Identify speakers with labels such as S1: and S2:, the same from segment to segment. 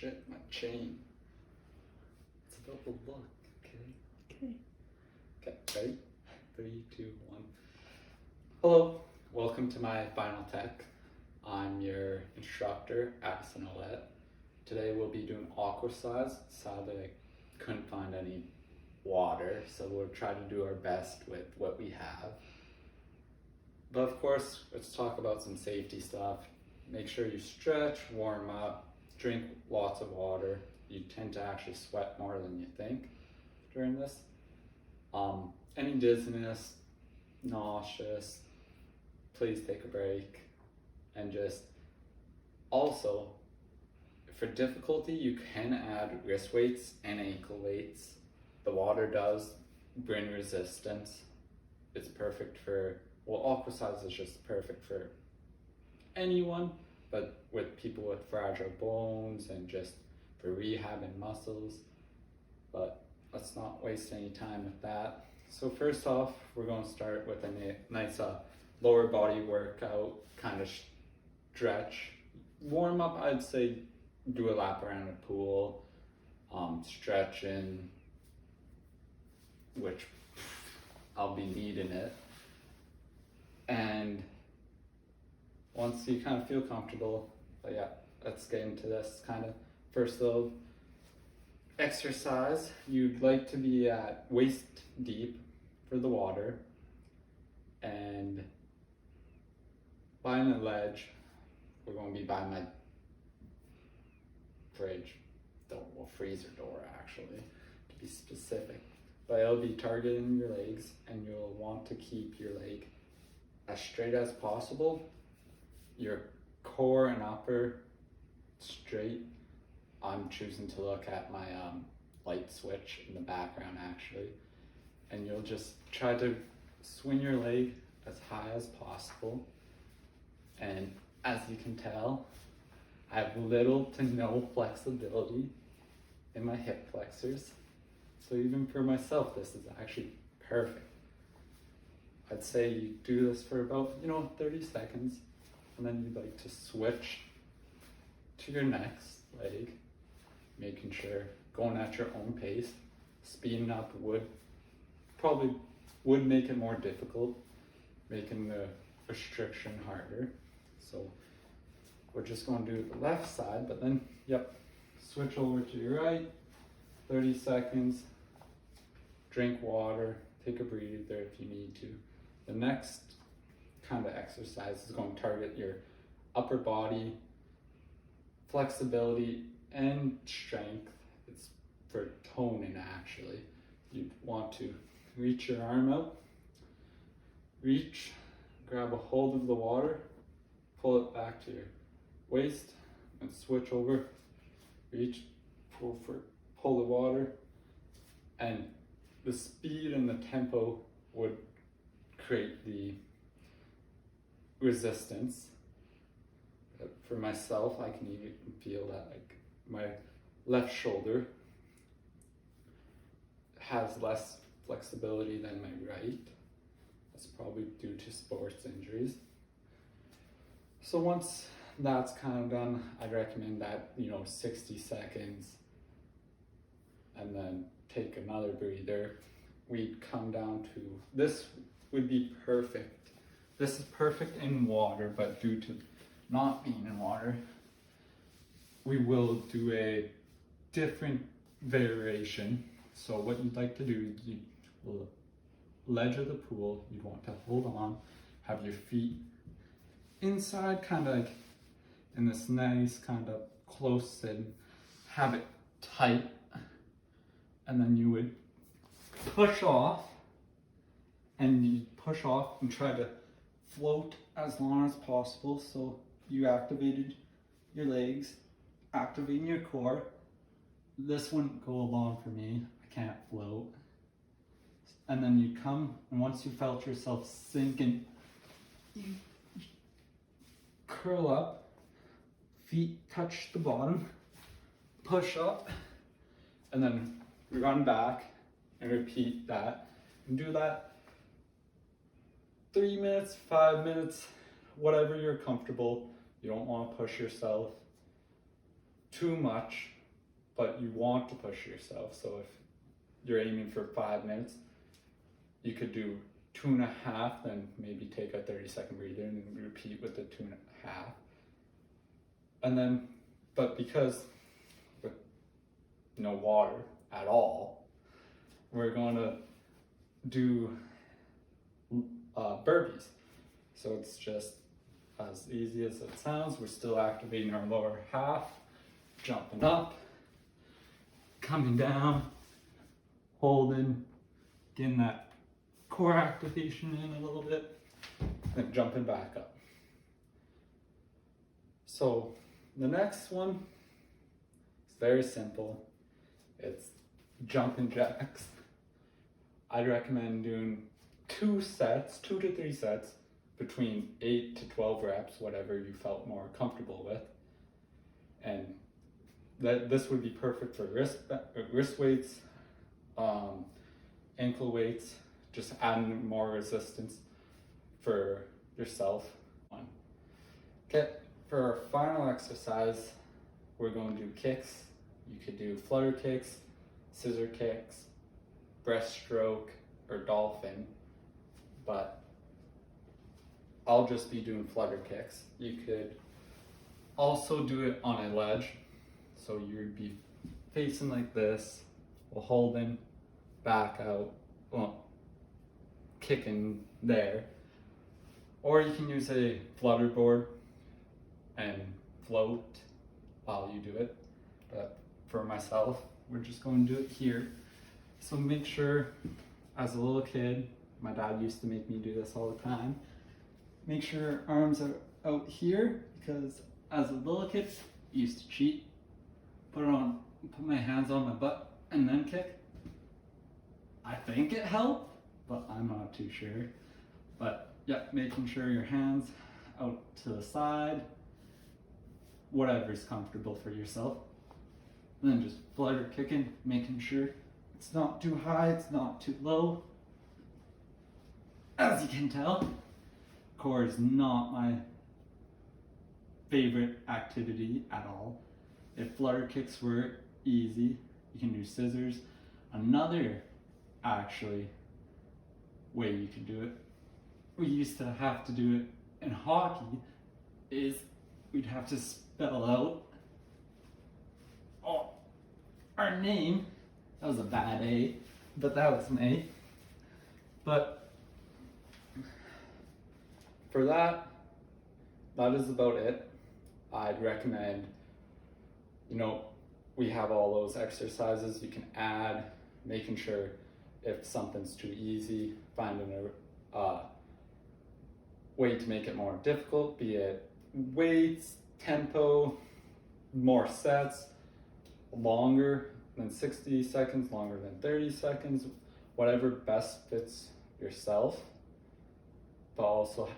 S1: shit, my chain. It's about the look, okay? Okay, ready? 3, 2, 1. Hello, welcome to my Final Tech. I'm your instructor, Addison Olette. Today we'll be doing Aquasize. Sadly, I couldn't find any water, so we'll try to do our best with what we have. But of course, let's talk about some safety stuff. Make sure you stretch, warm up, drink lots of water. You tend to actually sweat more than you think during this. Any dizziness, nauseous, please take a break. And just also, for difficulty, you can add wrist weights and ankle weights. The water does bring resistance. It's perfect for, well, Aquasize is just perfect for anyone, but with people with fragile bones and just for rehabbing muscles. But let's not waste any time with that. So first off, we're going to start with a nice lower body workout, kind of stretch. Warm up, I'd say do a lap around a pool, stretching, which I'll be needing it. And once you kind of feel comfortable, but yeah, let's get into this kind of first little exercise. You'd like to be at waist deep for the water, and by the ledge, we're going to be by my fridge, well, freezer door actually, to be specific. But it'll be targeting your legs, and you'll want to keep your leg as straight as possible. Your core and upper straight. I'm choosing to look at my light switch in the background actually. And you'll just try to swing your leg as high as possible. And as you can tell, I have little to no flexibility in my hip flexors. So even for myself, this is actually perfect. I'd say you do this for about, 30 seconds, and then you'd like to switch to your next leg, making sure, going at your own pace. Speeding up probably would make it more difficult, making the restriction harder. So we're just going to do the left side, but then, switch over to your right, 30 seconds, drink water, take a breather if you need to. The next kind of exercise is going to target your upper body, flexibility, and strength. It's for toning actually. You'd want to reach your arm out, grab a hold of the water, pull it back to your waist, and switch over, reach, pull the water, and the speed and the tempo would create the resistance. For myself, I can even feel that like my left shoulder has less flexibility than my right. That's probably due to sports injuries. So once that's kind of done, I'd recommend that, 60 seconds, and then take another breather. We'd come down to, this would be perfect. This is perfect in water, but due to not being in water, we will do a different variation. So what you'd like to do, the ledge of the pool, you'd want to hold on, have your feet inside, kind of like in this nice kind of close in, have it tight, and then you would push off, and you push off and try to float as long as possible. So you activated your legs, activating your core. This wouldn't go along for me. I can't float. And then you come, and once you felt yourself sinking, you curl up, feet touch the bottom, push up, and then run back and repeat that. And do that 3 minutes, 5 minutes, whatever you're comfortable. You don't want to push yourself too much. but you want to push yourself. So if you're aiming for 5 minutes, you could do 2.5, then maybe take a 30-second breather and then repeat with the 2.5. And then, but because with no water at all, we're going to do burpees. So it's just as easy as it sounds. We're still activating our lower half, jumping up, coming down, holding, getting that core activation in a little bit, then jumping back up. So the next one is very simple. It's jumping jacks. I'd recommend doing 2 to 3 sets between 8 to 12 reps, whatever you felt more comfortable with. And this would be perfect for wrist weights, ankle weights, just adding more resistance for yourself. Okay, for our final exercise, we're going to do kicks. You could do flutter kicks, scissor kicks, breaststroke, or dolphin, but I'll just be doing flutter kicks. You could also do it on a ledge, so you'd be facing like this, while holding back out, well, kicking there. Or you can use a flutter board and float while you do it. But for myself, we're just going to do it here. So make sure, as a little kid, my dad used to make me do this all the time. Make sure your arms are out here, because as a little kid, I used to cheat. Put my hands on my butt and then kick. I think it helped, but I'm not too sure. But yeah, making sure your hands out to the side, whatever's comfortable for yourself. And then just flutter kicking, making sure it's not too high, it's not too low. As you can tell, core is not my favorite activity at all. If flutter kicks were easy, you can do scissors. Another actually way you can do it, we used to have to do it in hockey, is we'd have to spell out our name. That was a bad A, but that was an A. But for that is about it. I'd recommend, we have all those exercises you can add, making sure if something's too easy, finding a way to make it more difficult, be it weights, tempo, more sets, longer than 60 seconds, longer than 30 seconds, whatever best fits yourself. But also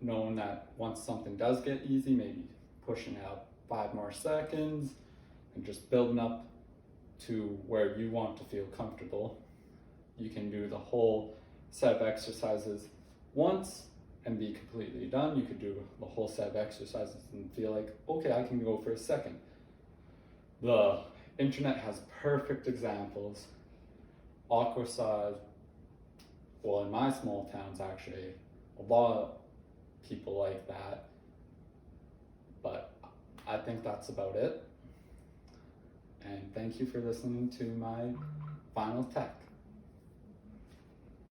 S1: knowing that once something does get easy, maybe pushing out 5 more seconds and just building up to where you want to feel comfortable. You can do the whole set of exercises once and be completely done. You could do the whole set of exercises and feel like, okay, I can go for a second. The internet has perfect examples. Aquasize, well, in my small towns actually, a lot of people like that. But I think that's about it. And thank you for listening to my final tech.